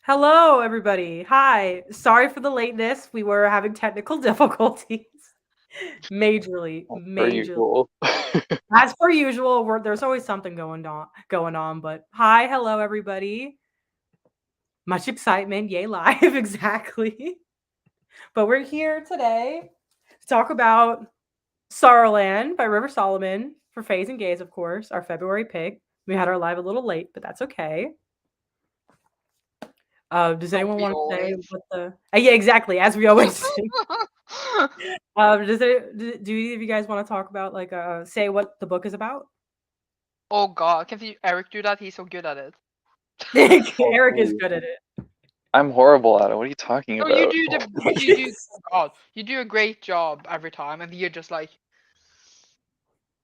Hello, everybody. Hi. Sorry for the lateness. We were having technical difficulties. Majorly, Per majorly. usual. As per usual, there's always something going on. But hi, hello, everybody. Much excitement. Yay, live. Exactly. But we're here today to talk about Sorrowland by Rivers Soloman for Faes and Gays, of course, our February pick. We had our live a little late, but that's okay. Does Don't anyone we want to say always? what the? Yeah, exactly. As we always do. Do either of you guys want to talk about say what the book is about? Oh God, can you Eric do that? He's so good at it. Oh, Eric is please. good at it. I'm horrible at it. What are you talking No, you about? do you do oh God, you do a great job every time, and you're just like,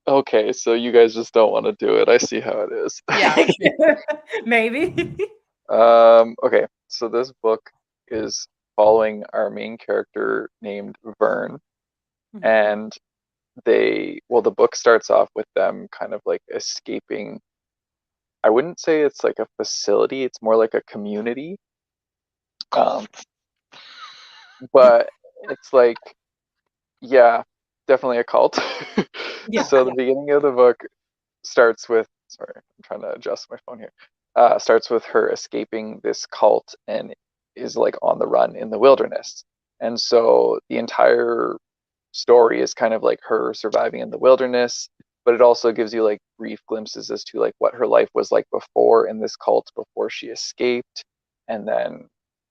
Okay, so you guys just don't want to do it. I see how it is. yeah, Maybe. Okay, so this book is following our main character named Vern, Mhm. and the book starts off with them kind of like escaping. I wouldn't say it's like a facility, it's more like a community. Um, cult. but it's like, yeah, definitely a cult. Yeah, So the yeah. beginning of the book starts with, sorry, I'm trying to adjust my phone here. Starts with her escaping this cult and is like on the run in the wilderness. And so the entire story is kind of like her surviving in the wilderness, but it also gives you like brief glimpses as to like what her life was like before in this cult before she escaped. And then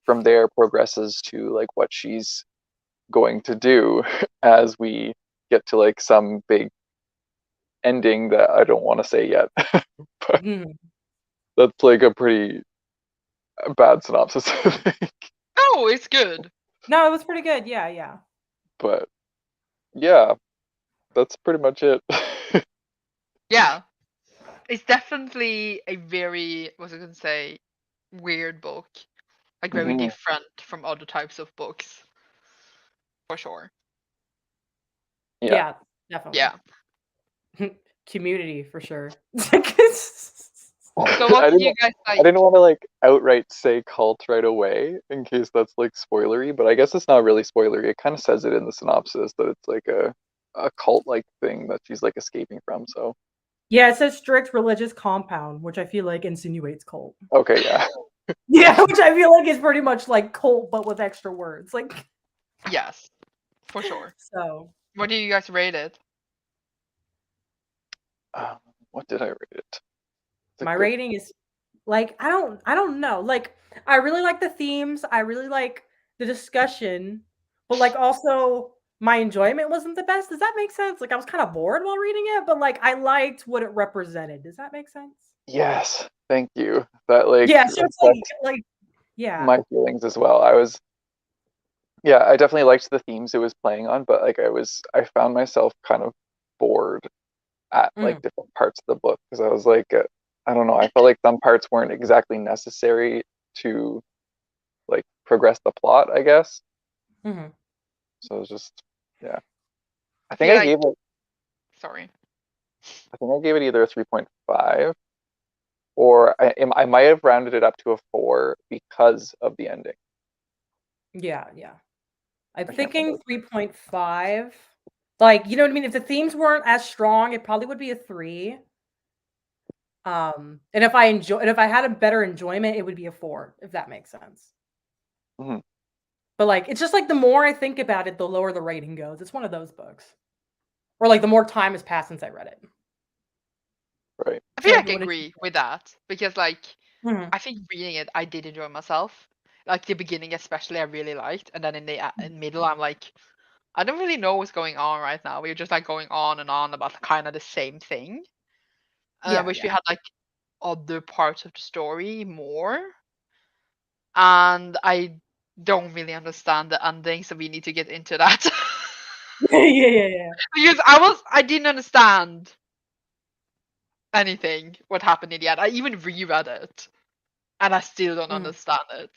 from there progresses to like what she's going to do as we get to like some big ending that I don't want to say yet. But Mhm. that's like a pretty bad synopsis, I think. No, it's good. No, it was pretty good. Yeah, yeah. But yeah, that's pretty much it. Yeah, it's definitely a very, what was I gonna say, weird book. Like very Mhm. different from other types of books, for sure. Yeah. Yeah, definitely. Yeah. Community for sure. So what I did didn't you guys I like? didn't want to like outright say cult right away in case that's like spoilery, but I guess it's not really spoilery. It kind of says it in the synopsis that it's like a cult like thing that she's like escaping from. So Yeah, it says strict religious compound, which I feel like insinuates cult. okay, yeah. Yeah, which I feel like is pretty much like cult, but with extra words. Like, Yes, for sure. so What do you guys rate it? Um, what did I rate it? It's a my good. rating is like I don't know. Like I really like the themes. I really like the discussion, but like also my enjoyment wasn't the best. Does that make sense? Like I was kind of bored while reading it, but like I liked what it represented. Does that make sense? Yes, thank you. That like Yeah, so it's reflects like yeah. my feelings as well. Yeah, I definitely liked the themes it was playing on, but like I found myself kind of bored at like Mhm. different parts of the book because I was like, I don't know, I felt like some parts weren't exactly necessary to like progress the plot, I guess. Mhm. So it was just, yeah. I I think feel I like, gave it, sorry. I think I gave it either a 3.5 or I might have rounded it up to a 4 because of the ending. Yeah, yeah. I'm I can't thinking remember. 3.5. Like, you know what I mean? If the themes weren't as strong, it probably would be a 3. And if I had a better enjoyment, it would be a 4, if that makes sense. Mhm. But like it's just like the more I think about it, the lower the rating goes. It's one of those books. Or like the more time has passed since I read it. Right. I feel Like like I what did agree with that because, like, you I think reading it, I did enjoy myself. Like the beginning, especially, I really liked, and then in the in middle, I'm like, I don't really know what's going on right now. We're just like going on and on about kind of the same thing. And I Yeah, wish we yeah. had like other parts of the story more. And I don't really understand the ending, so we need to get into that. Yeah, yeah, yeah. Because I didn't understand anything what happened in the end. I even reread it, and I still don't Mhm. understand it.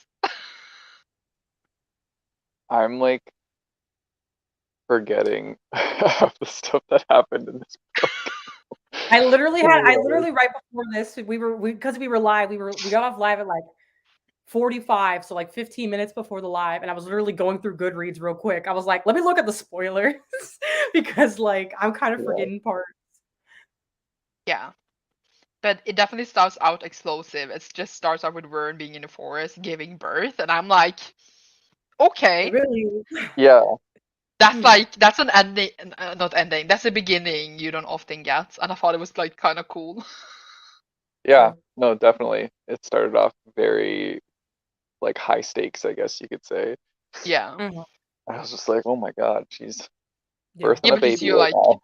I'm like forgetting half the stuff that happened in this book. I literally right before this, we because we were live, we got off live at like 45, so like 15 minutes before the live, and I was literally going through Goodreads real quick. I was like, let me look at the spoilers because like I'm kind of Yeah. forgetting parts. Yeah. But it definitely starts out explosive. It just starts out with Vern being in the forest giving birth, and I'm like, okay, Really? Yeah. that's like that's an ending, not ending. That's a beginning you don't often get, and I thought it was like kind of cool. Yeah. True. No, definitely. It started off very like high stakes, I guess you could say. Yeah. Mhm. I was just like, oh my god, she's Yeah. birthing Yeah, a because baby you're right like, now.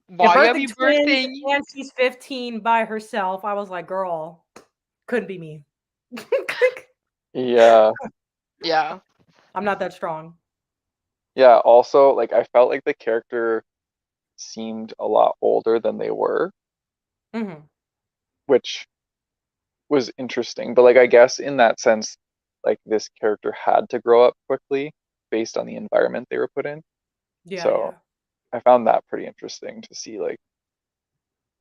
Yeah, why are birthing you twins birthing? and she's 15 by herself. I was like, girl, couldn't be me. Yeah. Yeah. I'm not that strong. Yeah. Also, like I felt like the character seemed a lot older than they were, Hmm. which was interesting. But like I guess in that sense, like this character had to grow up quickly based on the environment they were put in. Yeah, So yeah. I found that pretty interesting to see like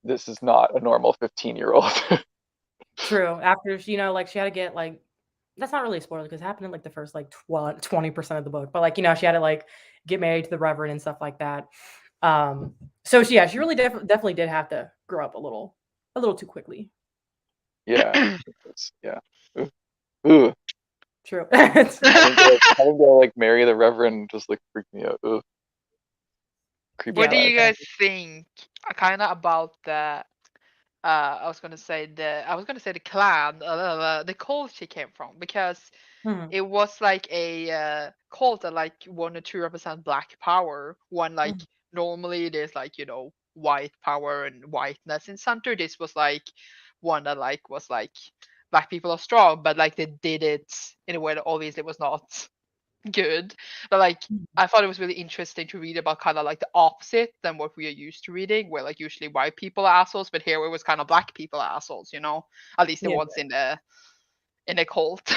this is not a normal 15-year-old. True. After she, like she had to get like that's not really a spoiler because it happened in like the first like 20% of the book. But like, she had to like get married to the Reverend and stuff like that. So she really definitely did have to grow up a little too quickly. Yeah. Yeah. Ooh. Ooh. True. Having to like marry the Reverend just like freaked me out. Ooh. Creepy What Yeah, do vibes. you yeah. guys think kind of about the I was gonna say the clan, the cult she came from, because Mhm, it was like a cult that like wanted to represent black power. One like mhm. normally there's like white power and whiteness in center. This was like one that like was like black people are strong, but like they did it in a way that obviously was not good. But like Mhm. I thought it was really interesting to read about kind of like the opposite than what we are used to reading, where like usually white people are assholes, but here it was kind of black people are assholes, At least the Yeah, ones in the cult.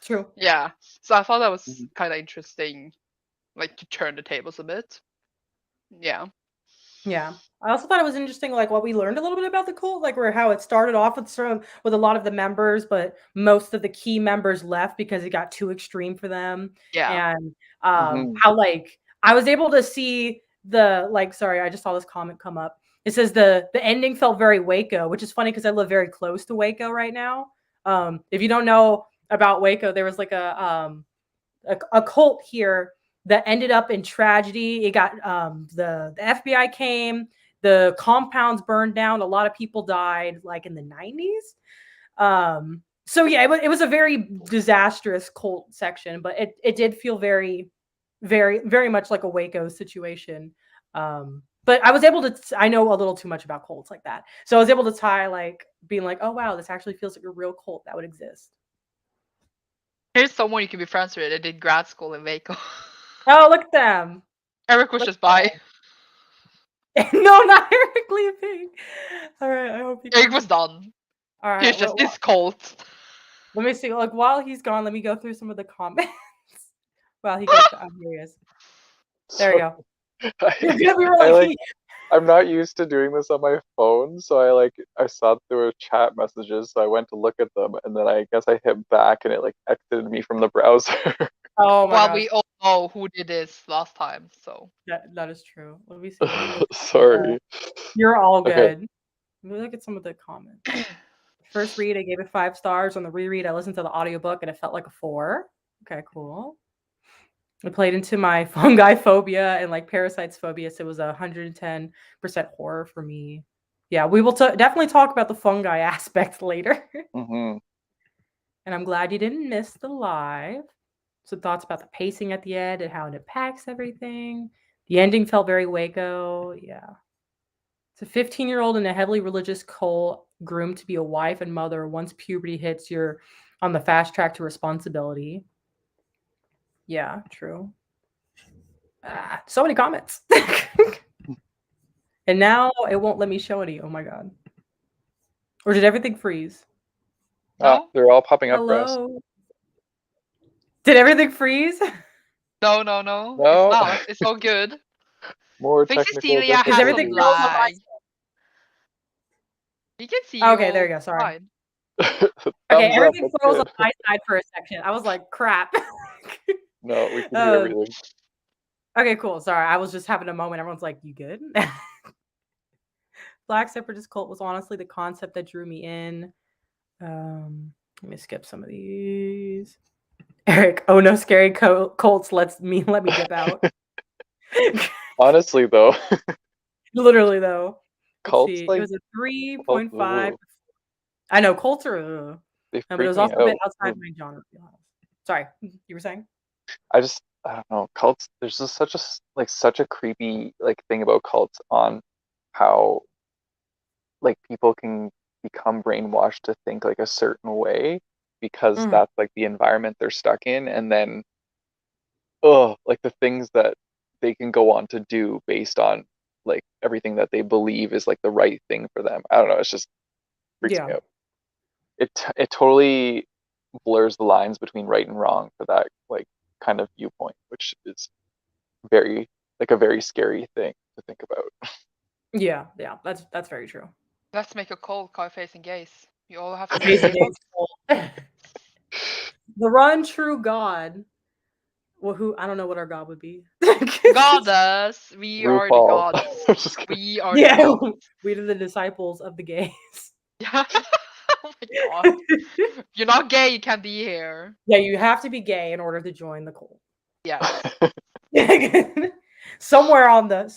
true. Yeah. So I thought that was Mhm. kind of interesting, like to turn the tables a bit. Yeah. Yeah. I also thought it was interesting, like what we learned a little bit about the cult, like where how it started off with with a lot of the members, but most of the key members left because it got too extreme for them. Yeah. And Mhm. how like I was able to see the like sorry, I just saw this comment come up. It says the ending felt very Waco, which is funny because I live very close to Waco right now. If you don't know about Waco, there was like a cult here that ended up in tragedy. It got the FBI came, the compounds burned down, a lot of people died like in the 90s. So yeah, it was a very disastrous cult section, but it did feel very, very, very much like a Waco situation. But I was able to I know a little too much about cults like that. So I was able to tie like being like, oh wow, this actually feels like a real cult that would exist. Here's someone you can be friends with. I did grad school in Waco. Oh, look at them. Eric was Look just by. no, not Eric Leaping. All right, I hope he Eric comes. was done. All right, Here's just this cult. let me see. Like while he's gone, let me go through some of the comments. While he gets, here he is. There we Sorry. go. I, You're gonna be I really like I'm not used to doing this on my phone, so I saw there were chat messages, so I went to look at them, and then I guess I hit back, and it like exited me from the browser. Oh my Well, gosh, we all know who did this last time, so. that is true. Let me see. Let me look. Sorry. You're all Okay. good. Let me look at some of the comments. First read, I gave it 5 stars. On the reread, I listened to the audiobook and it felt like a 4. Okay, cool. I played into my fungi phobia and like parasites phobia, so it was 110% horror for me. Yeah, we will definitely talk about the fungi aspect later. Hmm. And I'm glad you didn't miss the live. Some thoughts about the pacing at the end and how it impacts everything. The ending felt very Waco. Yeah. It's a 15-year-old in a heavily religious cult groomed to be a wife and mother. Once puberty hits, you're on the fast track to responsibility. Yeah, true. So many comments. And now it won't let me show any. Oh my god. Or did everything freeze? No? They're all popping up for us. Hello. Did everything freeze? No, no, no. It's No, not. It's all good. more I think technical Cecilia Is has difficulties. some everything froze on my lag. We can see you Okay, there all you go. Sorry. fine. Okay, Thumbs up. everything That's froze on good. my side for a second. I was like, crap. No, we can hear everything. Okay, cool. Sorry, I was just having a moment. Everyone's like, "You good?" Black Separatist cult was honestly the concept that drew me in. Let me skip some of these. Erik, oh no, scary cults. Let me dip out. Honestly, though, Literally though. Let's cults see. It like was a cults, 3.5. I know cults are, they but it freak was me also a bit out. outside my genre. To be honest. Sorry, you were saying? I don't know, cults. There's just such a creepy like thing about cults on how like people can become brainwashed to think like a certain way because Mhm. that's like the environment they're stuck in, and then oh, like the things that they can go on to do based on like everything that they believe is like the right thing for them. I don't know. It's just freaks Yeah. me out. It totally blurs the lines between right and wrong for that like kind of viewpoint, which is very like a very scary thing to think about. Yeah. Yeah. That's very true. Let's make a cult called Faes and Gays. You all have to be Amazing gays. Games cult. The one true God. Well, who I don't know what our God would be. Goddess, we are the RuPaul. gods. I'm just kidding. We are the Yeah, gods. we are the disciples of the gays. Yeah. Oh my god. You're not gay, you can't be here. Yeah, you have to be gay in order to join the cult. Yes. somewhere on the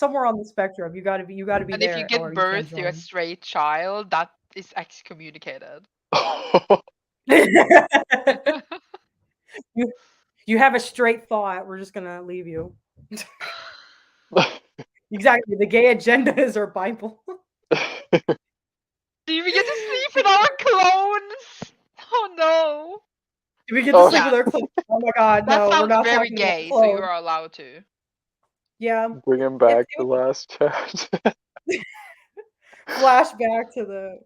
spectrum, you got to be And if you there or give you can't birth to a join. straight child, that is excommunicated. you you have a straight thought, we're just gonna leave you. Exactly, the gay agenda is our Bible. Do we get to sleep in our clones? Oh no. Do we get to Oh, sleep Yeah, with our clothes? Oh my god, that no, we're sounds not very talking about gay, so you clothes. are allowed to. Yeah, bring him it back to would last chat. flashback to the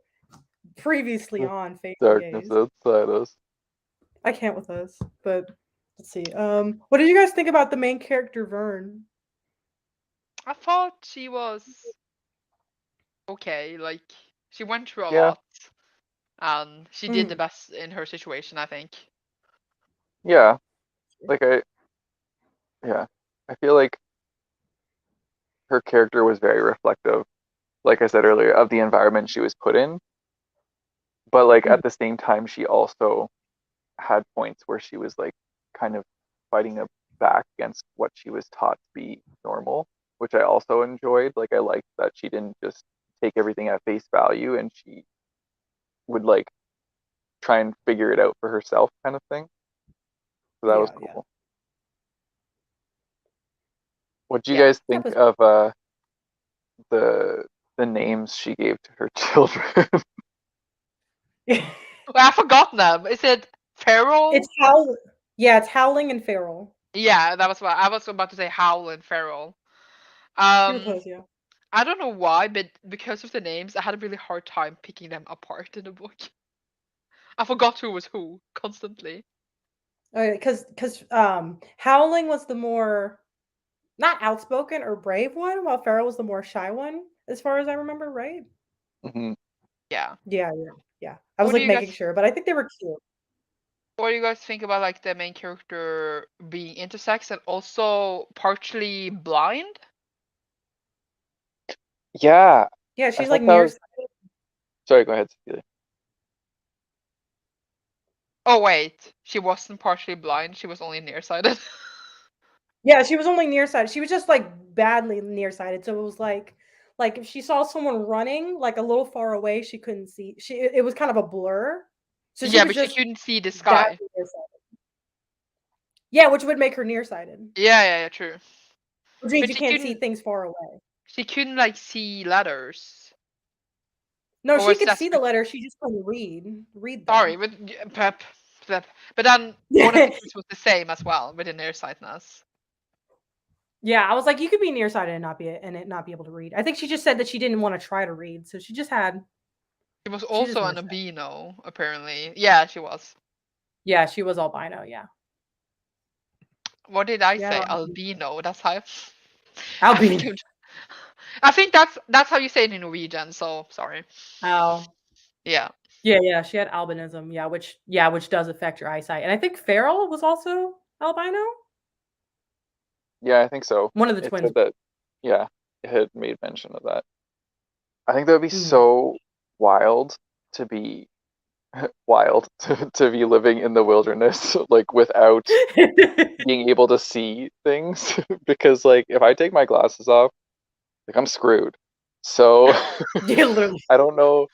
previously on Fate and Darkness Gaze. outside us. I can't with us, but let's see. What did you guys think about the main character Vern? I thought she was okay, like she went through a Yeah, lot and she did the Mhm. best in her situation, I think. yeah. Like yeah. I feel like her character was very reflective, like I said earlier, of the environment she was put in. But like Mhm. at the same time, she also had points where she was like kind of fighting a back against what she was taught to be normal, which I also enjoyed. Like I liked that she didn't just take everything at face value, and she would like try and figure it out for herself, kind of thing. So that was Yeah, yeah, cool. What do you Yeah. guys that think was. of the the names she gave to her children? Well, I forgot them. Is it It's Feral? Howl. Yeah, it's Howling and Feral. Yeah, that was what I was about to say. Howl and Feral. You were Um, close, yeah. I don't know why, but because of the names, I had a really hard time picking them apart in the book. I forgot who was who constantly. Because Howling was the more not outspoken or brave one, while Feral was the more shy one, as far as I remember, right? Mhm. Yeah. Yeah, yeah, yeah. I was What do like you making guys sure, but I think they were cute. what do you guys think about like the main character being intersex and also partially blind? Yeah, Yeah, I she's like thought that was. nearsighted. Sorry, go ahead, Cecilia. Oh wait, she wasn't partially blind, she was only nearsighted. Yeah, she was only nearsighted. She was just like badly nearsighted. So it was like if she saw someone running like a little far away, she couldn't see. It was kind of a blur. So she Yeah, was but she just couldn't see the that sky. nearsighted. Yeah, which would make her nearsighted. Yeah, true. Which means But you can't see things far away. she couldn't like see letters. No, Or she was could that see the letters. She just couldn't read sorry, them. but but then all the pictures was the same as well with the nearsightedness. Yeah, I was like, you could be nearsighted and not be able to read. I think she just said that she didn't want to try to read, so She was she just also an missed it. albino, apparently. Yeah, she was. Yeah, she was albino. Yeah, What did I she had say? on Albino. That's how I think albino. I think that's how you say it in Norwegian, so sorry. Oh, Yeah. Yeah, she had albinism, which does affect your eyesight, and I think Farrell was also albino? Yeah, I think so. One of the It twins. said that, yeah, it had made mention of that. I think that would be Mhm. so wild to be to be living in the wilderness like without being able to see things because like if I take my glasses off, like I'm screwed. So Yeah, literally. I don't know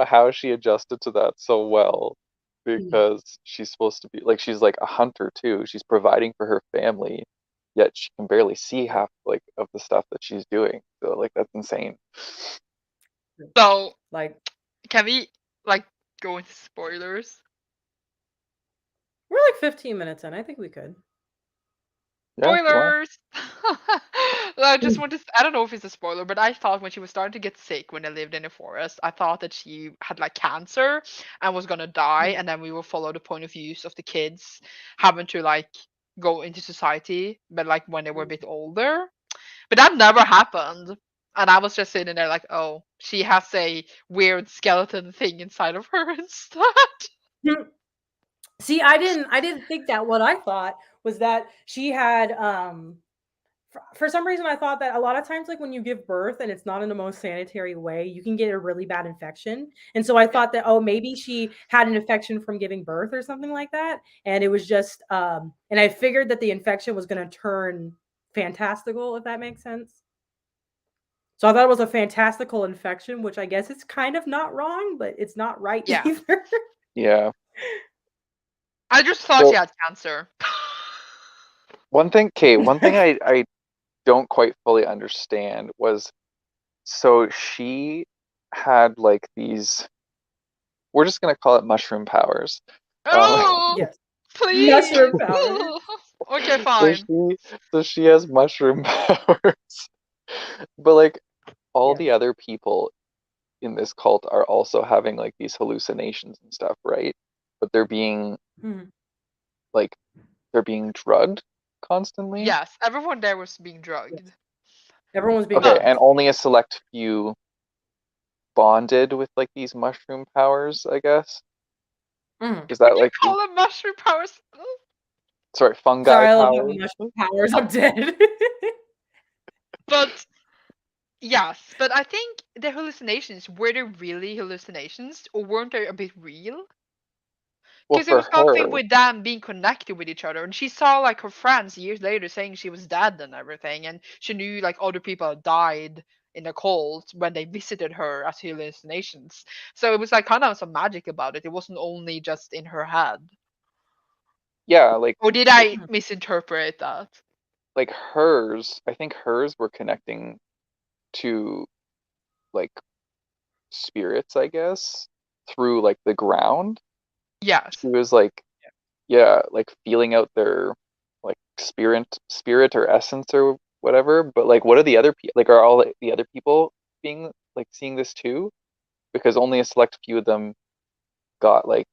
how she adjusted to that so well Mhm. because she's supposed to be like she's like a hunter too. She's providing for her family, yet she can barely see half like of the stuff that she's doing. So like that's insane. So Like, can we like go into spoilers? we're like 15 minutes in, I think we could. Yeah, if you want. Spoilers! I just want to. I don't know if it's a spoiler, but I thought when she was starting to get sick when they lived in the forest, I thought that she had like cancer and was gonna die, Mhm. and then we will follow the point of views of the kids having to like go into society, but like when they were a bit older. But that never happened. And I was just sitting there like, oh, she has a weird skeleton thing inside of her instead. Mhm. See, I didn't think that. What I thought was that she had for some reason I thought that a lot of times like when you give birth and it's not in the most sanitary way, you can get a really bad infection. And so I Yeah. thought that oh maybe she had an infection from giving birth or something like that. And it was just and I figured that the infection was going to turn fantastical if that makes sense. So I thought it was a fantastical infection, which I guess it's kind of not wrong, but it's not right Yeah. either. Yeah. I just thought she So had cancer. one thing I don't quite fully understand was so she had like these we're just gonna call it mushroom powers. Um, Oh, Yes. please. Mushroom powers. Okay, so fine. she has mushroom powers, but like all Yes. the other people in this cult are also having like these hallucinations and stuff, right? But Mhm. like they're being drugged constantly. Yes, everyone there was being Yes. drugged. Everyone's being Okay, But and drugged. only a select few bonded with like these mushroom powers, I guess. Mhm. Is would that you like call them mushroom powers? sorry, fungi Sorry, I love having powers? mushroom powers. I'm dead. But yes, but I think the hallucinations were they really hallucinations or weren't they a bit real? Well, Because it for was something her, with them being connected with each other, and she saw like her friends years later saying she was dead and everything, and she knew like other people had died in the cult when they visited her as hallucinations. So it was like kind of some magic about it. It wasn't only just in her head. yeah, Or did like I Mhm. misinterpret that? hers, I think hers were connecting to like spirits, I guess, through like the ground. She Yes. was like, yeah, like feeling out their like spirit or essence or whatever. But like, what are the other people? Like, are all the other people being like seeing this too? Because only a select few of them got like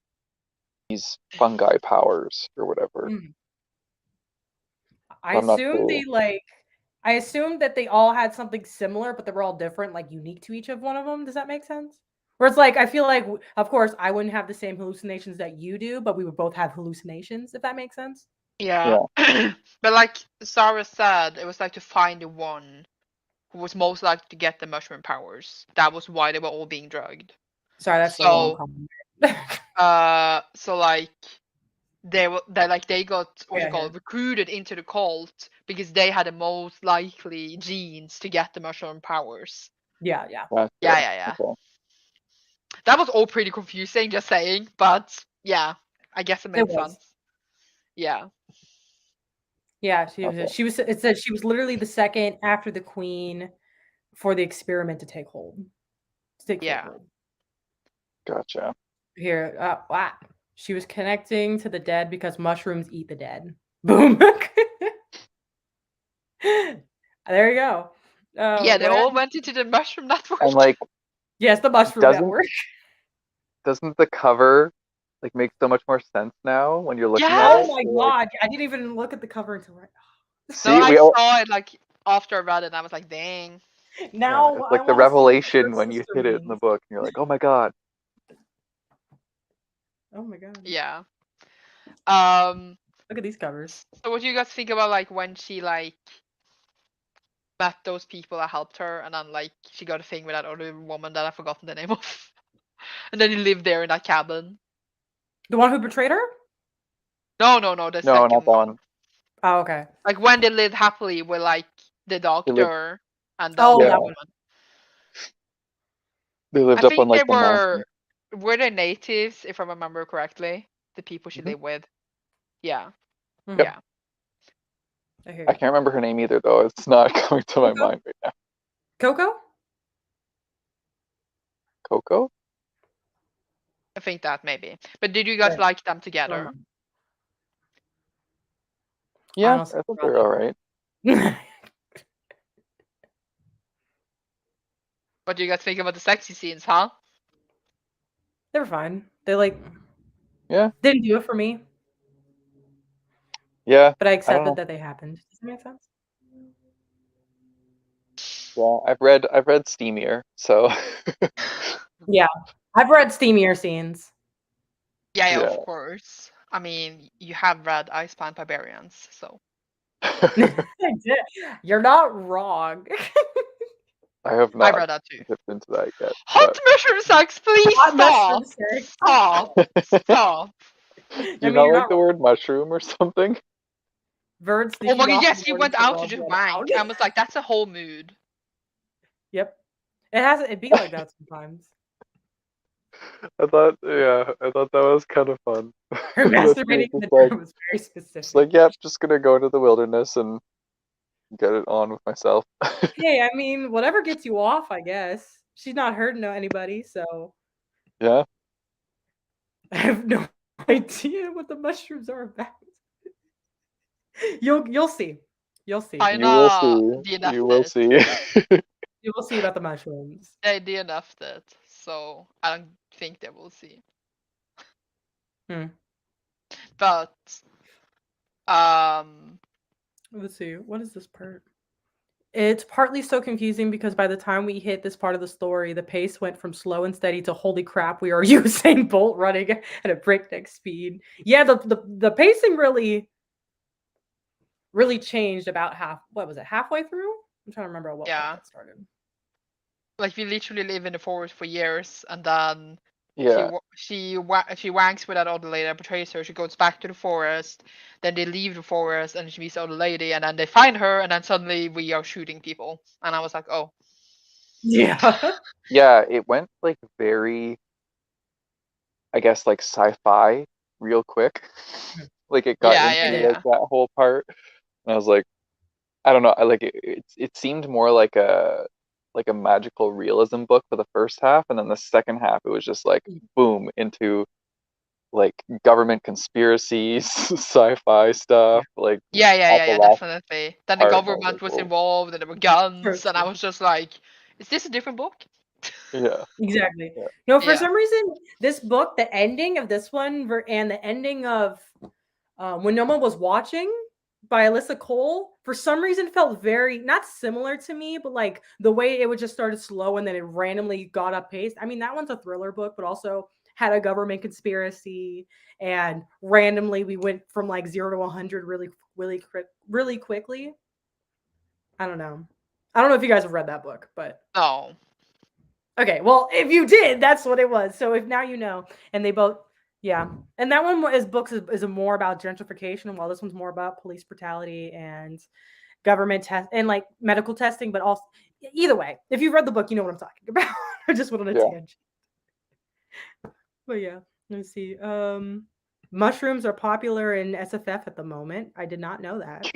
these fungi powers or whatever. Mhm. I So I'm not assumed sure. they like I assumed that they all had something similar, but they were all different, like unique to each of one of them. Does that make sense? Where it's like I feel like of course I wouldn't have the same hallucinations that you do, but we would both have hallucinations, if that makes sense. Yeah. Yeah, But like Sarah said, it was like to find the one who was most likely to get the mushroom powers. That was why they were all being drugged. Sorry, that's the wrong So comment. so like they got what's it Yeah, yeah. called recruited into the cult because they had the most likely genes to get the mushroom powers. Yeah, yeah. Yeah, gotcha. yeah, yeah. Okay, That was all pretty confusing, just saying, but yeah, I guess it It made was. sense. Yeah. Yeah, okay, it said she was literally the second after the queen for the experiment to take hold. To take full Yeah. hold. gotcha. Here, wow. She was connecting to the dead because mushrooms eat the dead. Boom. There you go. Yeah, they What all happened? went into the mushroom And network. like, Yes, the mushroom doesn't network. doesn't the cover like make so much more sense now when you're looking at Oh it? Yes. my You're like, god, I didn't even look at the cover until right No, see, I we all saw it like after I read it and I was like, dang. yeah, now. it's I like the want to see what her revelation when you sister hit it in the means. book and you're like, oh my god. Oh my god. Yeah. Um. Look at these covers. So what do you guys think about like when she like met those people that helped her, and then like she got a thing with that other woman that I've forgotten the name of, and then he lived there in that cabin. The one who betrayed her? No, the No, not second that one. one. Oh, okay. Like when they lived happily with like the They lived, doctor and the Oh, other yeah, that one. woman. they I lived up on think they like the mountain. were they natives, if I remember correctly, the people she Mhm. lived with. Yeah, Mhm. Yep. yeah. I hear I you. can't remember her name either, though. It's not coming to my Coco? mind right now. Coco? Coco? I think that maybe. But did you guys Right. like them together? Um, Yeah, honestly, I thought they forgot were all right. that. What do you guys think about the sexy scenes, huh? They were fine. They like Yeah, didn't do it for me, yeah. but I I don't accepted know. that they happened. Does that make sense? Yeah, I've read Steamier, so Yeah. I've read steamier scenes. Yeah, yeah. of course. I mean, you have read Ice Plant Barbarians, so. I did. You're not wrong. I have I not read that too. dipped into that yet, Hot but mushroom sex, please Hot stop! mushroom sex. Stop! Stop! do I you mean, not you're like not the wrong. word mushroom or something? Verts, Oh did my you god, not yes, he went want out to to just get out? wank. I was like, that's a whole mood. Yep. It be like that sometimes. I thought that was kind of fun. Her That she was masturbating in the just room was very just like, specific. yep, just gonna go into the wilderness and get it on with myself. Hey, I mean, whatever gets you off, I guess. She's not hurting anybody, so Yeah, I have no idea what the mushrooms are about. You'll see. You'll see. you will Kinda see. You DNF'd will it. see. You will see about the mushrooms. They DNF'd it, so I don't think they will see. Hmm. But, um, Let's see. What is this part? It's partly so confusing because by the time we hit this part of the story, the pace went from slow and steady to holy crap, we are Usain Bolt running at a breakneck speed. Yeah, the pacing really changed about what was it, halfway through? I'm trying to remember at what point yeah. that started. Like, we literally live in the forest for years, and then Yeah, she wanks with that other lady that betrays her. She goes back to the forest. Then they leave the forest, and she meets the other lady, and then they find her, and then suddenly we are shooting people. And I was like, oh, Yeah. yeah. It went like very, I guess, like sci-fi real quick. Like it got yeah, into yeah, It did. like yeah. that whole part, and I was like, I don't know. I like it. It seemed more like a magical realism book for the first half, and then the second half it was just like boom into like government conspiracies, sci-fi Yeah. stuff. Like at the Yeah, last definitely. Then the part, and I was government like, was whoa, involved, and there were True, guns, and I true. was just like, is this a different book? yeah, Exactly. yeah, No, for Yeah. some reason, this book, the ending of this one and the ending of When No One Was Watching by Alyssa Cole, for some reason felt very not similar to me, but like the way it would just started slow and then it randomly got up paced. I mean, that one's a thriller book, but also had a government conspiracy, and randomly we went from like 0 to 100 really quickly. I don't know. I don't know if you guys have read that book, but No. okay, well, if you did, that's what it was. So if now you know, and they both, yeah, and that one is books is more about gentrification, while this one's more about police brutality and government test and like medical testing. But also, either way, if you've read the book, you know what I'm talking about. I just went on a yeah. tangent, but yeah, let's see. Mushrooms are popular in SFF at the moment. I did not know that.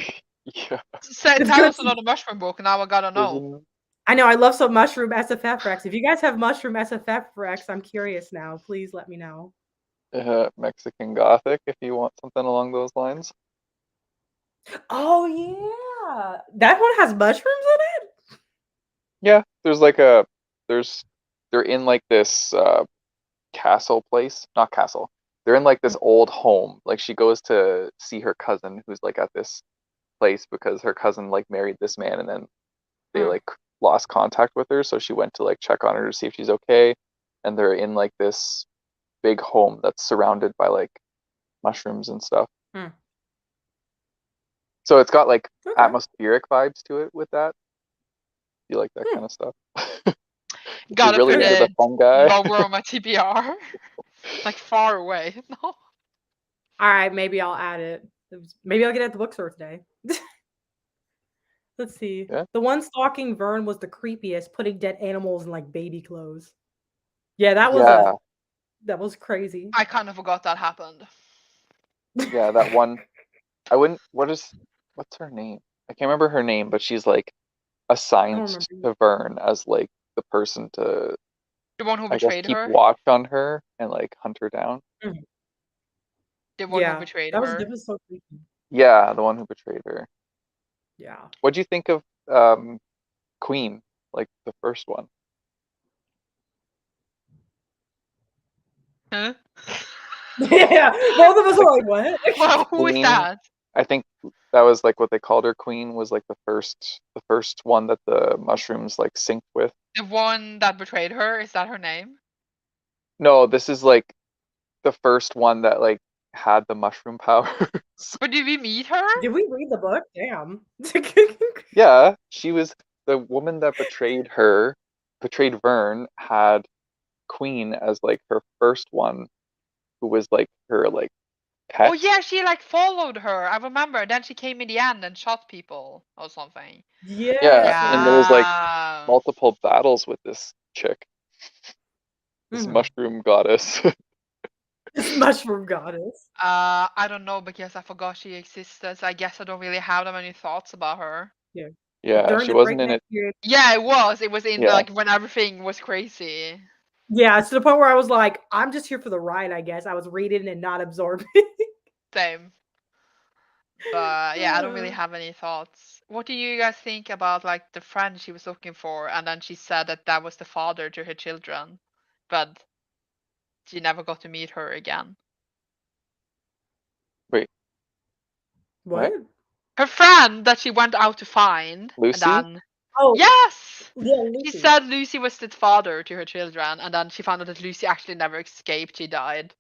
Yeah. It's Tell good. us another mushroom book, now I gotta know. Isn't I know I love some mushroom SFF Rex. If you guys have mushroom SFF Rex, I'm curious now. Please let me know. Mexican Gothic if you want something along those lines. Oh yeah, that one has mushrooms in it. Yeah, there's like a there's they're in like this castle place, not castle. They're in like this old home. Like she goes to see her cousin who's like at this place because her cousin like married this man and then they Mm. like lost contact with her, so she went to like check on her to see if she's okay. And they're in like this big home that's surrounded by like mushrooms and stuff. Hmm. So it's got like Okay. atmospheric vibes to it with that. You like that kind of stuff? Gotta really put into the it fun guy. lower on my TBR. Like far away. No. All right, maybe I'll add it. Maybe I'll get it at the bookstore today. Let's see. Yeah. The one stalking Vern was the creepiest, putting dead animals in like baby clothes. Yeah, that was crazy. I kind of forgot that happened. Yeah, that one. I wouldn't. What's her name? I can't remember her name, but she's like assigned to Vern as like the person to, The one who I guess, betrayed keep her? watch on her and like hunt her down. Mhm. The one who Yeah, betrayed that her? was so creepy. Yeah, the one who betrayed her. Yeah. What'd you think of Queen, like the first one? Huh? Yeah, both of us are like, what? Well, who is Queen, that? I think that was like what they called her. Queen was like the first one that the mushrooms like synced with. The one that betrayed her? Is that her name? No, this is like the first one that like had the mushroom powers. But did we meet her? Did we read the book? Damn. Yeah, she was the woman that betrayed Vern, had Queen as like her first one, who was like her like pet. Oh yeah, she like followed her. I remember. Then she came in the end and shot people or something. Yeah. And there was like Yeah. multiple battles with this chick, this mushroom goddess. This mushroom goddess. I don't know because I forgot she existed. So I guess I don't really have that many thoughts about her. Yeah. Yeah, During she the wasn't in breakneck it. period. Yeah, it was. It was in Yeah. like when everything was crazy. Yeah, it's to the point where I was like, I'm just here for the ride, I guess. I was reading and not absorbing. Same. But yeah, I don't really have any thoughts. What do you guys think about like the friend she was looking for, and then she said that that was the father to her children, but she never got to meet her again. Wait, What? Her friend that she went out to find, Lucy? and then Oh, yes, yeah, she Lucy. said Lucy was the father to her children, and then she found out that Lucy actually never escaped. She died.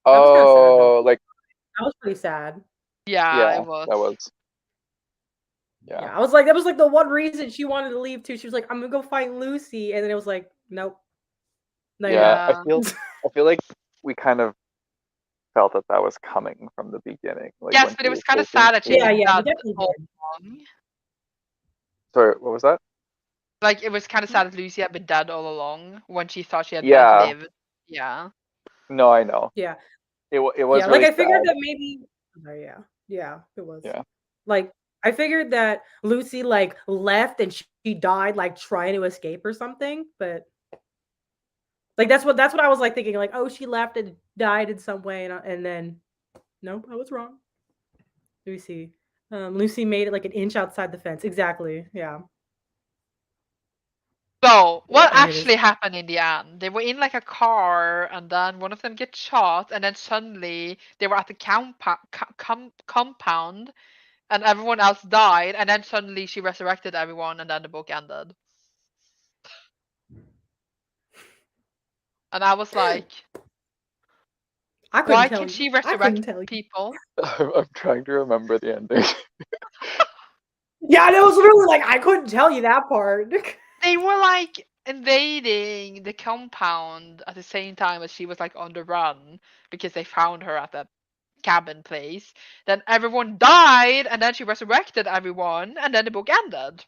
That was kinda sad, though. Oh, like That was pretty sad. Yeah, it was. that was. Yeah, Yeah. I was like, that was like the one reason she wanted to leave too. She was like, I'm gonna go find Lucy, and then it was like, nope. No, you're Yeah, not. I feel like we kind of felt that that was coming from the beginning. Like Yes, when but she it was was kind of taking sad that she'd Yeah, been yeah, we dead definitely all did. along. Sorry, what was that? Like it was kind of sad that Lucy had been dead all along when she thought she had like Yeah. lived. Yeah. No, I know. Yeah. It was Yeah, like really I figured sad. that maybe oh, yeah. Yeah, it was. Yeah. Like I figured that Lucy like left and she died like trying to escape or something, but like that's what I was like thinking like, oh, she left and died in some way and then nope, I was wrong. Lucy. Lucy made it like an inch outside the fence. Exactly. Yeah. So what And it is actually happened in the end? They were in like a car, and then one of them gets shot, and then suddenly they were at the compound, and everyone else died, and then suddenly she resurrected everyone, and then the book ended. And I was like, I why couldn't tell can you. she I couldn't resurrect tell you. people? I'm trying to remember the ending. Yeah, that was really like I couldn't tell you that part. They were like invading the compound at the same time as she was like on the run because they found her at that cabin place. Then everyone died, and then she resurrected everyone, and then the book ended.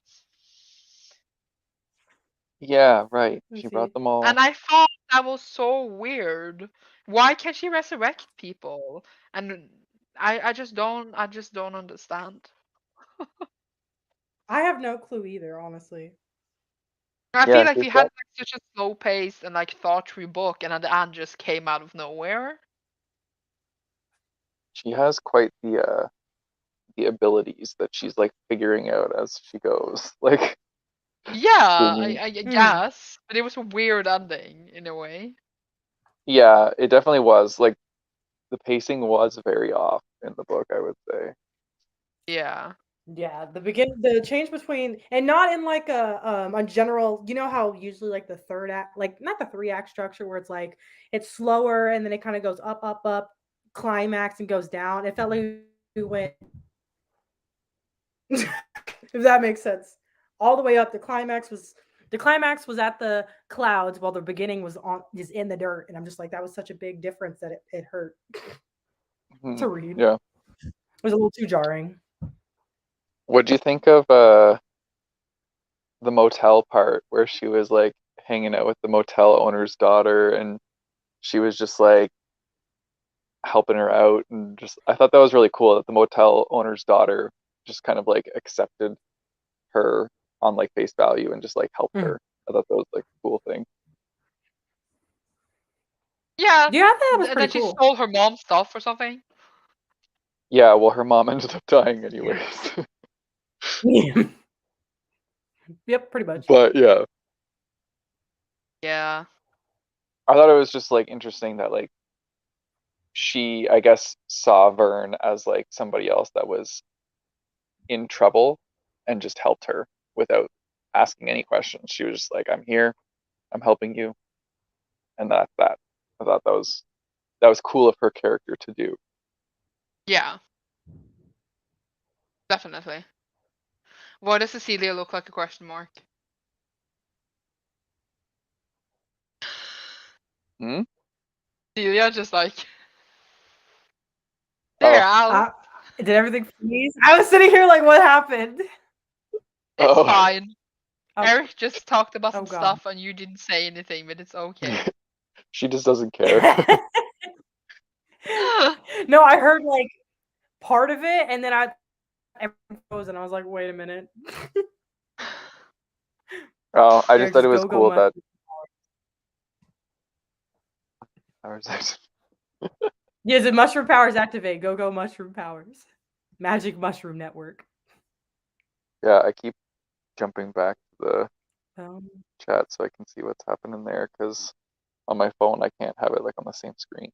Yeah, right. Let me She see. brought them all. And I thought that was so weird. Why can't she resurrect people? And I just don't understand. I have no clue either, honestly. I feel Yeah, like she's we had got like such a slow paced and like thought through book, and then the end just came out of nowhere. she has quite the abilities that she's like figuring out as she goes. Like Yeah, bringing, I guess, but it was a weird ending in a way. yeah, it definitely was. Like the pacing was very off in the book, I would say. Yeah. Yeah, the change between, and not in like a general, you know how usually like the third act, like not the three act structure where it's like it's slower and then it kind of goes up, up, up, climax and goes down. It felt like we went if that makes sense. All the way up. The climax was at the clouds while the beginning was on is in the dirt. And I'm just like, that was such a big difference that it hurt to read. Yeah. It was a little too jarring. What do you think of the motel part where she was like hanging out with the motel owner's daughter and she was just like helping her out and just I thought that was really cool that the motel owner's daughter just kind of like accepted her on like face value and just like helped Mm. her. I thought that was like a cool thing. Yeah, Yeah, I thought that was and then pretty she cool. stole her mom's stuff or something. Yeah, well her mom ended up dying anyways. Yeah. Yep, pretty much. But yeah, Yeah. I thought it was just like interesting that like she I guess saw Vern as like somebody else that was in trouble and just helped her without asking any questions. She was just like, I'm here, I'm helping you, and that's that. I thought that was cool of her character to do. Yeah. Definitely. Why does Cecilia look like a question mark? Hmm? Cecilia just like Oh, there, Al. Did everything freeze? I was sitting here like, what happened? It's oh, fine. Oh, Eric just talked about oh some god. stuff and you didn't say anything, but it's okay. she just doesn't care. No, I heard like part of it, and then everything froze, and I was like, wait a minute. Oh, I just Eric thought it just was go cool mushroom. that I was like, Yes, it mushroom powers activate. Go mushroom powers. Magic mushroom network. yeah, I keep jumping back to the Um, chat so I can see what's happening there because on my phone I can't have it like on the same screen.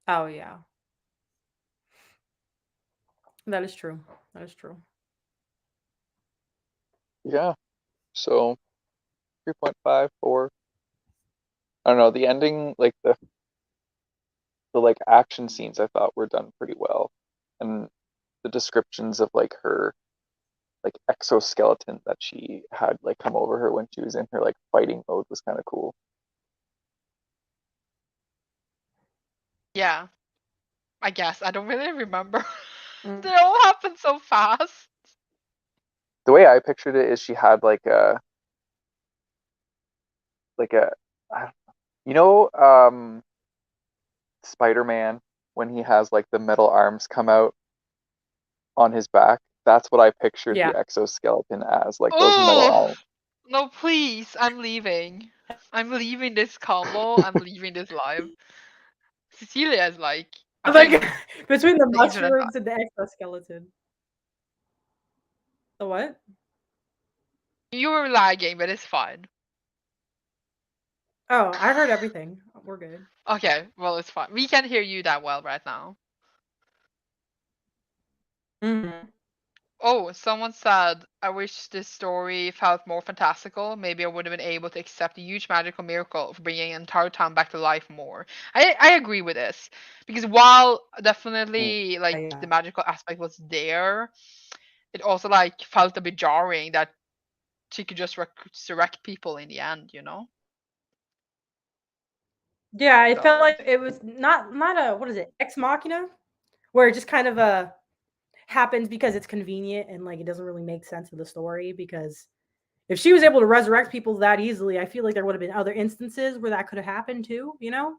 oh yeah, that is true. That is true. Yeah, so 3.5, 4. I don't know, the ending, like the like action scenes I thought were done pretty well. And the descriptions of like her like exoskeleton that she had like come over her when she was in her like fighting mode was kind of cool. Yeah, I guess. I don't really remember. Mm. They all happened so fast. The way I pictured it is she had like a I- you know Spider-Man when he has like the metal arms come out on his back. That's what I pictured Yeah. the exoskeleton as, like those metal Oh arms. no, please! I'm leaving. I'm leaving this combo. I'm leaving this live. Cecilia is like, I Like think between the the internet died. mushrooms and the exoskeleton. The what? You were lagging, but it's fine. Oh, I heard everything. We're good. Okay, well it's fine. We can hear you that well right now. Mm-hmm. Oh, someone said, I wish this story felt more fantastical. Maybe I would have been able to accept a huge magical miracle of bringing an entire town back to life more. I agree with this. Because while definitely like Yeah. the magical aspect was there, it also like felt a bit jarring that she could just resurrect people in the end, you know? Yeah, it felt So like it was not a what is it, ex machina, where it just kind of happens because it's convenient and like it doesn't really make sense of the story. Because if she was able to resurrect people that easily, I feel like there would have been other instances where that could have happened too. You know,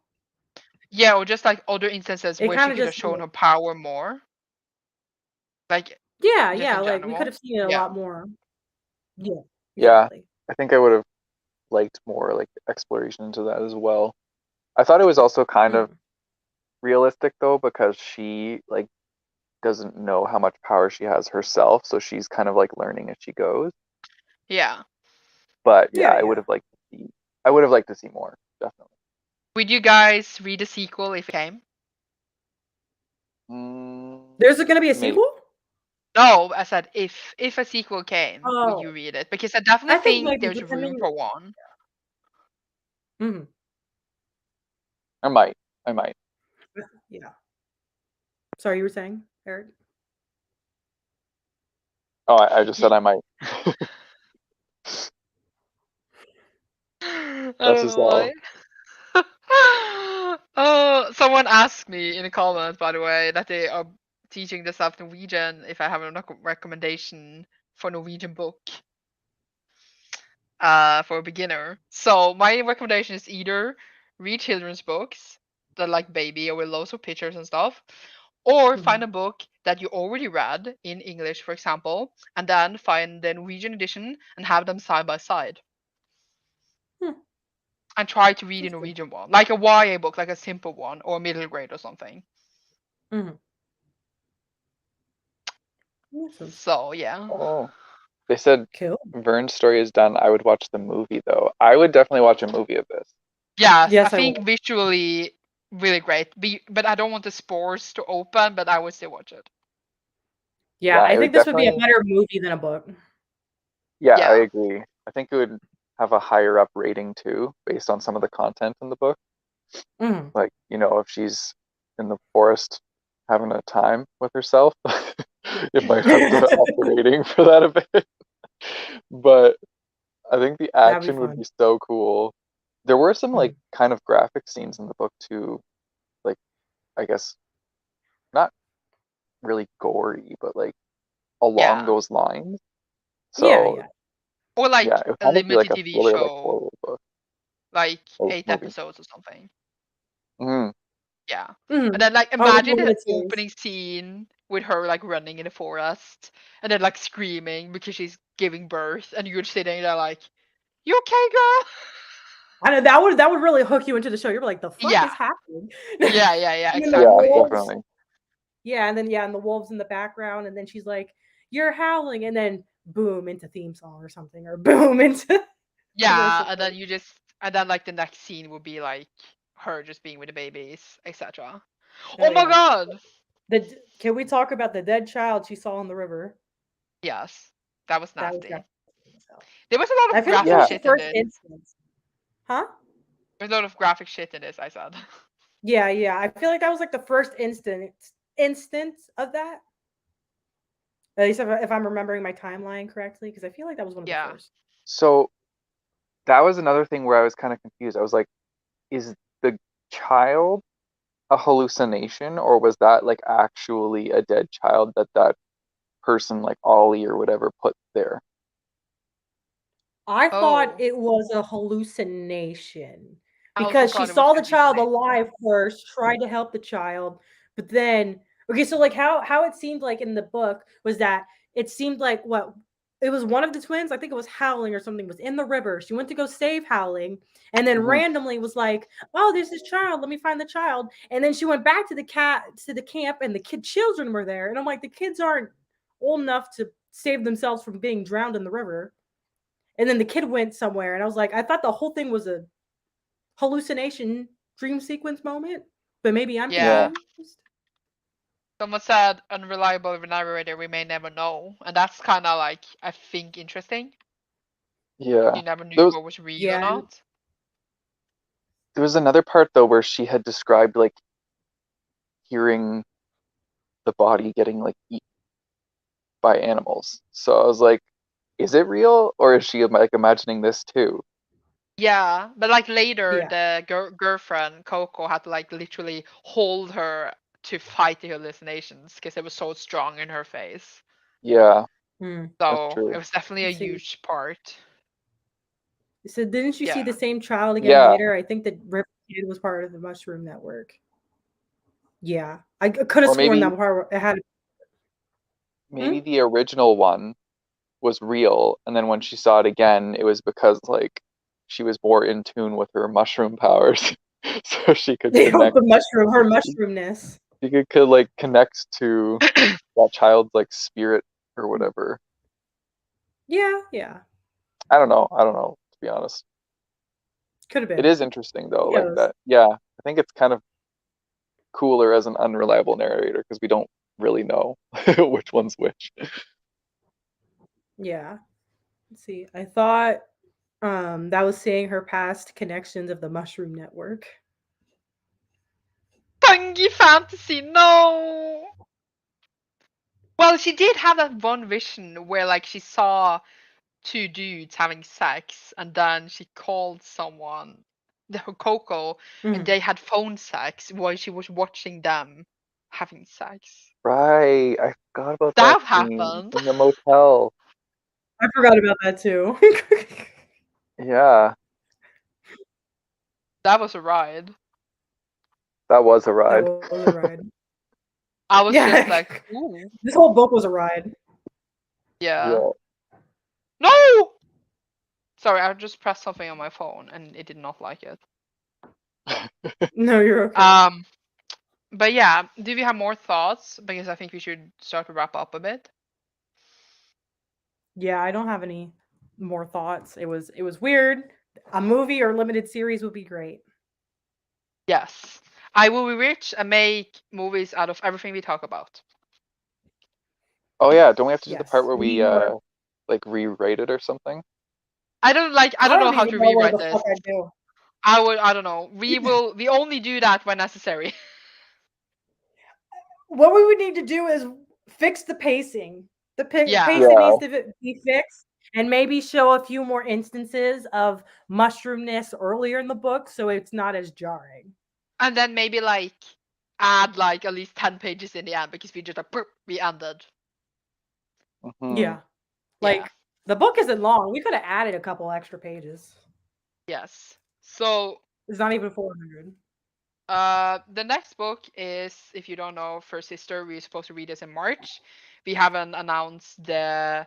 yeah, or just like other instances it where kind she of could have just shown her power more. Like just yeah, in like we could general. have seen it a Yeah. lot more. Yeah, Yeah, exactly. I think I would have liked more like exploration into that as well. I thought it was also kind of Mm. realistic though because she like doesn't know how much power she has herself, so she's kind of like learning as she goes. Yeah. But yeah, Yeah, yeah. I would have liked to see more, definitely. Would you guys read the sequel if it came? Mm, There's going to be a maybe. sequel. No, I said if a sequel came, would you Oh, read it? Because I definitely I think think maybe there's room depending. for one. Mhm. I might. I might. Yeah. Sorry, you were saying, Eric? Oh, I just said I might. I That's don't just know all. why. Oh, someone asked me in the comments, by the way, that they are teaching this up Norwegian. If I have a recommendation for Norwegian book, for a beginner. So my recommendation is either read children's books that like baby or with loads of pictures and stuff, or find Mhm. a book that you already read in English, for example, and then find the Norwegian edition and have them side by side. Hmm. And try to read a That's good. Norwegian one, like a YA book, like a simple one, or middle grade or something. Mhm. That sounds So yeah. Oh, they said cool. Vern's story is done. I would watch the movie though. I would definitely watch a movie of this. Yes, I Yes, I think will. visually really great. But I don't want the spores to open, but I would still watch it. Yeah, Yeah, I it think would this would be a definitely. better movie than a book. Yeah, I Yeah. agree. I think it would have a higher up rating too, based on some of the content in the book. Mhm. Like, if she's in the forest having a time with herself, it might have to up the rating for that a bit. But I think the That'd be action would fun. be so cool. There were some like Mhm. kind of graphic scenes in the book too, like I guess not really gory, but like along Yeah. those lines. Yeah, So yeah. Or like yeah, it would a almost be like limited a TV thriller, like show, horror book like or 8 movie. episodes or something. Mm, Yeah. And Mhm. then like Oh, like a imagine the limited series. opening scene with her like running in the forest and then like screaming because she's giving birth and you're sitting there like, you okay, girl? I know that would really hook you into the show. You're like, "The fuck is Yeah. happening?" Yeah, And then the yeah, exactly. wolves. definitely. Yeah, and the wolves in the background, and then she's like, "You're howling," and then boom into theme song or something, or boom into Yeah, commercial and break. then and then like the next scene would be like her just being with the babies, etc. Oh Oh my yeah. god! Can we talk about the dead child she saw in the river? Yes, that was That was nasty. definitely so. There was a lot I of feel like that graphic was Yeah. the shit in first this. instance. Huh? There's a lot of graphic shit in this, I said. Yeah, yeah. I feel like that was like the first instance of that. At least if I'm remembering my timeline correctly, because I feel like that was one of the Yeah. first. So that was another thing where I was kind of confused. I was like, is the child a hallucination, or was that like actually a dead child that person like Ollie or whatever put there? I thought Oh, it was a hallucination I also because she thought it was saw the child hallucinating. alive first, tried to help the child, but then okay, so like how it seemed like in the book was that it seemed like what it was one of the twins, I think it was Howling or something, was in the river. She went to go save Howling and then Hmm. randomly was like, "Oh, there's this child. Let me find the child." And then she went back to the camp and the children were there. And I'm like, the kids aren't old enough to save themselves from being drowned in the river. And then the kid went somewhere, and I was like, I thought the whole thing was a hallucination dream sequence moment, but maybe I'm Yeah. Yeah. confused. Someone said unreliable narrator, we may never know. And that's kind of like, I think, interesting. Yeah. You never knew There was what was real or Yeah, not. there was another part though where she had described like hearing the body getting like eaten by animals. So I was like, is it real, or is she like imagining this too? Yeah, but like later, yeah. the girlfriend Coco had to like literally hold her to fight the hallucinations because it was so strong in her face. Yeah, Hmm. that's So it true. was definitely a Let's see. huge part. So didn't you see Yeah. the same child again Yeah, later? I think that Rip Kid was part of the Mushroom Network. Yeah, I could have or sworn maybe that part it had. maybe Hmm? the original one was real, and then when she saw it again, it was because like she was more in tune with her mushroom powers, so she could connect. The mushroom, her mushroomness. She could like connect to that child's like spirit or whatever. Yeah, yeah, I don't know, to be honest. could have It been. is interesting though, Who like knows? that. Yeah, I think it's kind of cooler as an unreliable narrator because we don't really know which one's which. Yeah. Let's see. I thought that was saying her past connections of the Mushroom Network. Fungi fantasy, no. Well, she did have that one vision where like she saw two dudes having sex, and then she called someone, the Coco, and Mhm. they had phone sex while she was watching them having sex. Right, I forgot about that That scene happened. in the motel. I forgot about that too. Yeah, That was a ride. that was a That ride. was a ride. I was just Yeah. like, ooh, This whole book was a ride. yeah. Yeah. No! Sorry, I just pressed something on my phone and it did not like it. No, you're okay. But yeah, do we have more thoughts? Because I think we should start to wrap up a bit. Yeah, I don't have any more thoughts. It was weird. A movie or limited series would be great. Yes. I will be rich and make movies out of everything we talk about. Oh yeah, don't we have to do the part Yes. where We we need more. like rewrite it or something? I don't I know don't how even to know what rewrite the this. fuck I do. I don't know. We only do that when necessary. What we would need to do is fix the pacing. The Yeah. pacing Yeah. needs to be fixed, and maybe show a few more instances of mushroomness earlier in the book, so it's not as jarring. And then maybe like add like at least 10 pages in the end because we just like boop, we ended. Hmm. Yeah, Yeah. like the book isn't long. We could have added a couple extra pages. Yes. So It's not even 400. the next book is, if you don't know, First Sister. We're supposed to read this in March. We haven't announced the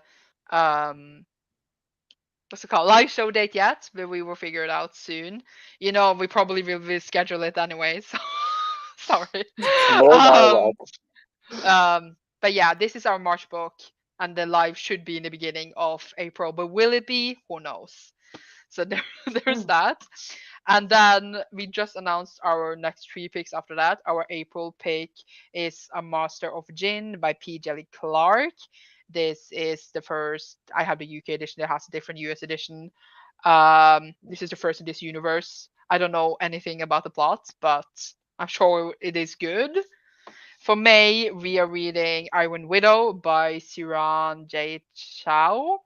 what's it called, live show date yet, but we will figure it out soon. You know, we probably will reschedule it anyway. So sorry. No, my Um, luck. but yeah, this is our March book, and the live should be in the beginning of April. But will it be? Who knows? So there's Mm. that. And then we just announced our next 3 picks after that. Our April pick is A Master of Jinn by P. Jelly Clark. This is the first, I have the UK edition, it has a different US edition. This is the first in this universe. I don't know anything about the plot, but I'm sure it is good. For May, we are reading Iron Widow by Siran J. Chow.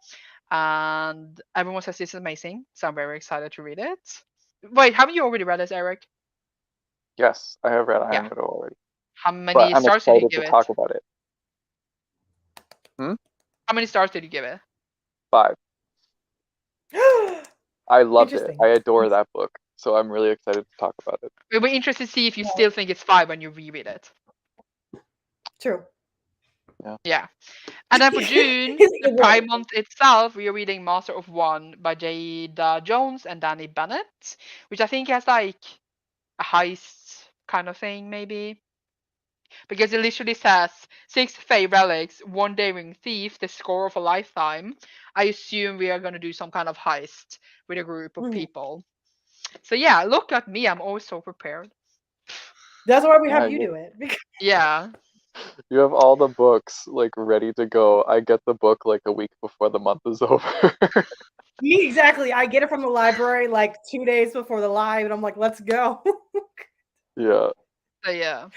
And everyone says this is amazing, so I'm very excited to read it. Wait, haven't you already read this, Eric? Yes, I have read Iron Yeah. Widow already, How but many I'm stars did you excited give to it? talk about it. Hmm? How many stars did you give it? 5. I loved it. Interesting. I adore that book, so I'm really excited to talk about it. We'll be interested to see if you Yeah. still think it's 5 when you reread it. True. Yeah. And then for June, the It Prime will. month itself, we are reading Master of One by Jada Jones and Danny Bennett, which I think has like a heist kind of thing, maybe. Because it literally says 6 Fey relics, 1 daring thief, the score of a lifetime. I assume we are going to do some kind of heist with a group of Mhm. people. So yeah, look at me. I'm always so prepared. That's why we Yeah, have you do it. Yeah. you have all the books like ready to go. I get the book like a week before the month is over. Me, exactly. I get it from the library like 2 days before the live, and I'm like, let's go. Yeah. So yeah.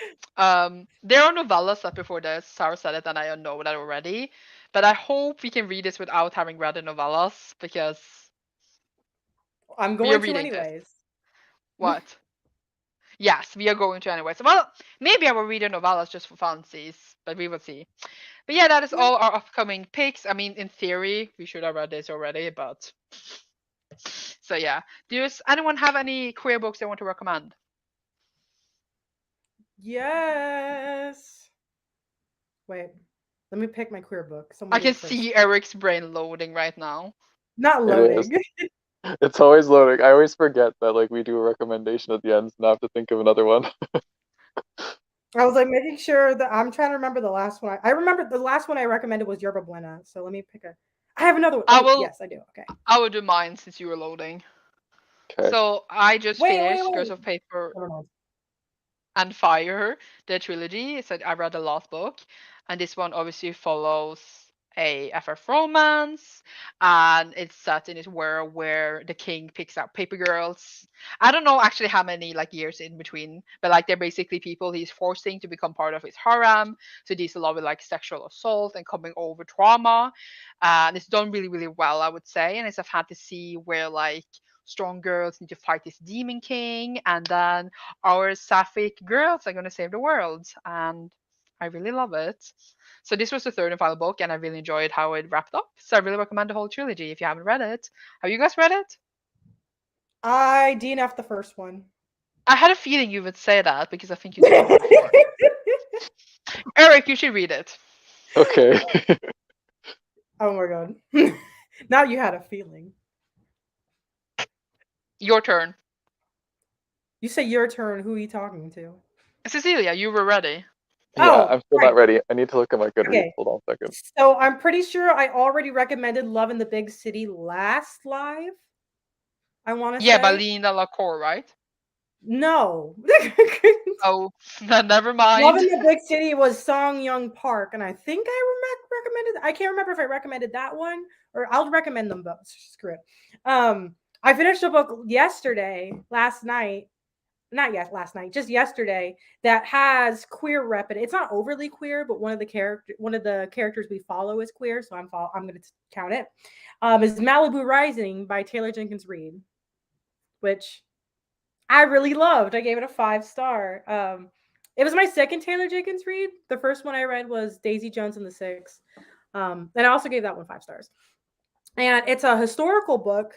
There are novellas up before this. Sarah said it and I know that already. But I hope we can read this without having read the novellas because I'm we are going to reading this. anyways. What? Yes, we are going to anyways. Well, maybe I will read the novellas just for fancies, but we will see. But yeah, that is Yeah. all our upcoming picks. I mean, in theory, we should have read this already, but so yeah. Does anyone have any queer books they want to recommend? Yes. Wait, let me pick my queer book. Someone I do can it first. see Eric's brain loading right now. Not It is. loading. It's always loading. I always forget that like we do a recommendation at the end and I have to think of another one. I was like making sure that I'm trying to remember the last one. I remember the last one I recommended was Yerba Buena. So let me pick a. I have another one. I Oh will yes, I do. Okay. I will do mine since you were loading. Okay. So I just Wait, wait, finished Girls wait. of Paper. Never mind. and Fire, the trilogy. So I read the last book, and this one obviously follows a FF romance, and it's set in this world where the king picks up paper girls. I don't know actually how many like years in between, but like they're basically people he's forcing to become part of his harem. So there's a lot with like sexual assault and coming over trauma, and it's done really really well, I would say. And it's a fantasy where like strong girls need to fight this demon king, and then our sapphic girls are going to save the world, and I really love it. So this was the third and final book, and I really enjoyed how it wrapped up. So I really recommend the whole trilogy if you haven't read it. Have you guys read it? I DNF'd the first one. I had a feeling you would say that because I think you told me before. Erik, you should read it. Okay. Oh my god. Now you had a feeling. Your turn. You say your turn. Who are you talking to? Cecilia, you were ready. Yeah, Oh, I'm still right. not ready. I need to look at my Goodreads. Okay. Hold on a second. So I'm pretty sure I already recommended Love in the Big City last live. I want to Yeah, by say. Linda LaCour, right? No. Oh, never Love mind. in the Big City was Song Young Park, and I think I recommended. I can't remember if I recommended that one or I'll recommend them both. Screw it. I finished a book yesterday, last night. Not yet, last night, just yesterday. That has queer rep. It's not overly queer, but one of the characters we follow is queer, so I'm going to count it. Is Malibu Rising by Taylor Jenkins Reid, which I really loved. I gave it a 5-star. It was my second Taylor Jenkins read. The first one I read was Daisy Jones and the Six. And I also gave that one 5 stars. And it's a historical book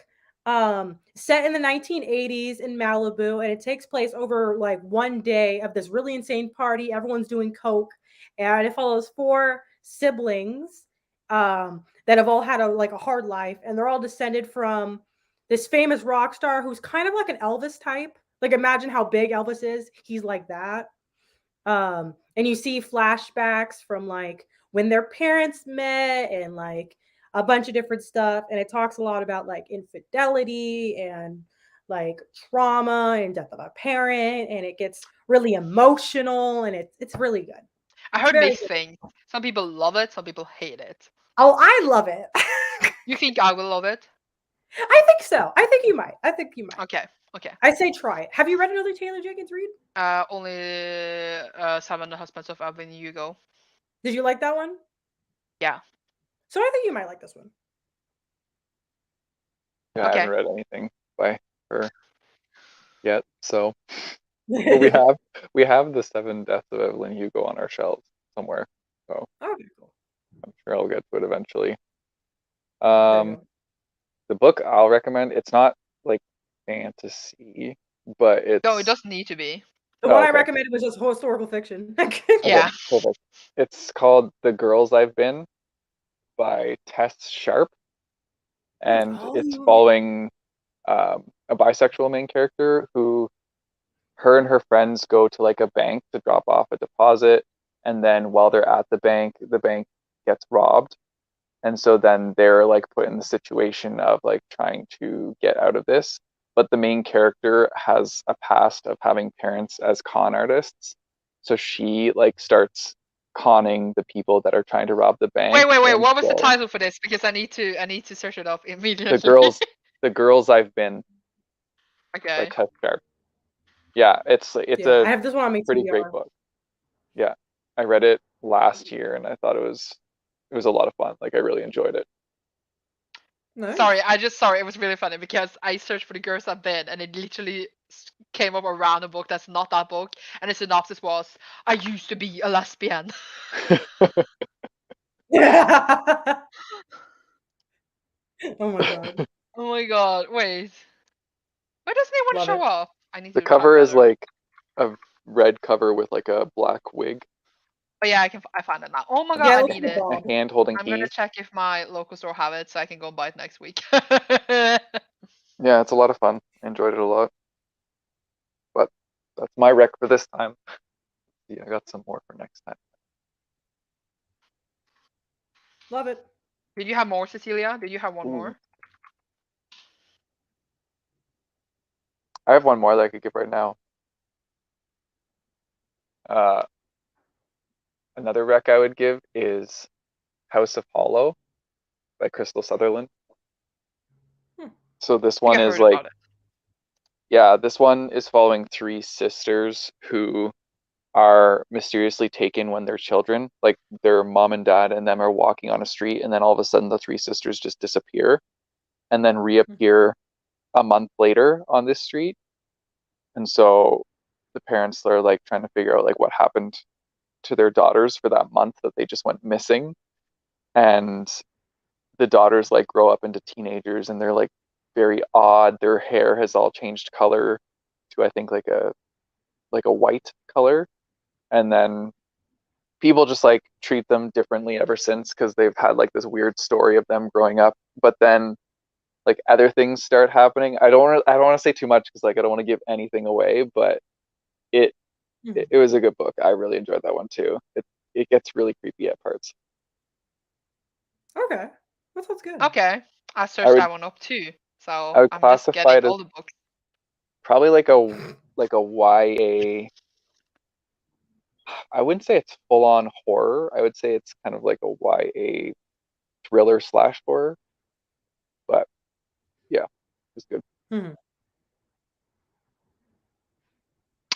set in the 1980s in Malibu. And it takes place over like one day of this really insane party. Everyone's doing coke. And it follows 4 siblings that have all had a hard life. And they're all descended from this famous rock star who's kind of like an Elvis type. Like imagine how big Elvis is. He's like that. And you see flashbacks from like when their parents met and like a bunch of different stuff. And it talks a lot about like infidelity and like trauma and death of a parent. And it gets really emotional and it's really good. I It's heard very mixed good. things. Some people love it, some people hate it. Oh, I love it. You think I will love it? I think so. I think you might. I think you might. Okay, okay. I say try it. Have you read another Taylor Jenkins read? Only Seven Husbands of Evelyn Hugo. Did you like that one? Yeah. So I think you might like this one. Yeah, I Okay. haven't read anything by her yet. So, but we have the 7 Deaths of Evelyn Hugo on our shelves somewhere. So Okay, cool. I'm sure I'll get to it eventually. There you go. The book I'll recommend, it's not like fantasy, but No, it it's doesn't need to be. The one I okay. recommended was just historical fiction. Yeah. Perfect. It's called The Girls I've Been by Tess Sharp, and it's Oh, following a bisexual main character who her and her friends go to like a bank to drop off a deposit, and then while they're at the bank gets robbed, and so then they're like put in the situation of like trying to get out of this. But the main character has a past of having parents as con artists, so she like starts conning the people that are trying to rob the bank. Wait. And What was the so title for this? Because I need to search it up the immediately. girls the girls I've been by Okay. Tess Sharp. Yeah, it's yeah. a I have this one on my pretty great TBR. book. Yeah, I read it last year and I thought it was a lot of fun. Like I really enjoyed it. Nice. Sorry, it was really funny because I searched for the girls I've been and it literally came up around a book that's not that book, and the synopsis was, I used to be a lesbian. Yeah. Oh my god. Oh my god, wait. Why doesn't anyone Love show it. up? I need The to find cover is better. like a red cover with like a black wig, Oh yeah, I found it now. Oh my god, Yeah, it I looks need like a it. a dog. hand holding I'm gonna keys. check if my local store have it so I can go buy it next week. Yeah, it's a lot of fun. I enjoyed it a lot. But that's my rec for this time. Yeah, I got some more for next time. Love it. Did you have more, Cecilia? Did you have one Ooh. more? I have one more that I could give right now. Another rec I would give is House of Hollow by Crystal Sutherland. Hmm. So this I think one I is heard like, about it. yeah, this one is following three sisters who are mysteriously taken when they're children. Like their mom and dad and them are walking on a street, and then all of a sudden the three sisters just disappear and then reappear a month later on this street. And so the parents are like trying to figure out like what happened to their daughters for that month that they just went missing. And the daughters like grow up into teenagers and they're like very odd. Their hair has all changed color to I think like a white color. And then people just like treat them differently ever since because they've had like this weird story of them growing up. But then like other things start happening. I don't want to say too much because like I don't want to give anything away, but it it was a good book. I really enjoyed that one too. It gets really creepy at parts. Okay, that sounds good. Okay, I I searched would that one up too. I So would I'm just classify getting it as all the books. probably like a YA. I wouldn't say it's full on horror. I would say it's kind of like a YA thriller slash horror. But yeah, it's good. Hmm.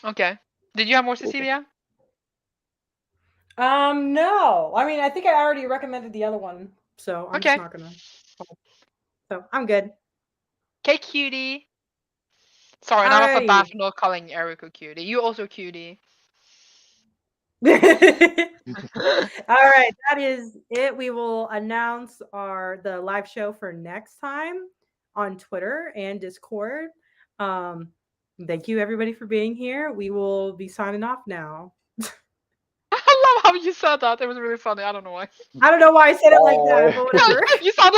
Okay. Did you have more, Cool. Cecilia? No. I mean, I think I already recommended the other one, so I'm just Okay. not gonna. So I'm good. Okay, cutie. Sorry, and I feel bad Alrighty. for not calling Erik a cutie. You also cutie. All right, that is it. We will announce the live show for next time on Twitter and Discord. Um, thank you everybody for being here. We will be signing off now. I love how you said that. It was really funny. I don't know why. I don't know why I said it like that, Bye. but whatever. You sounded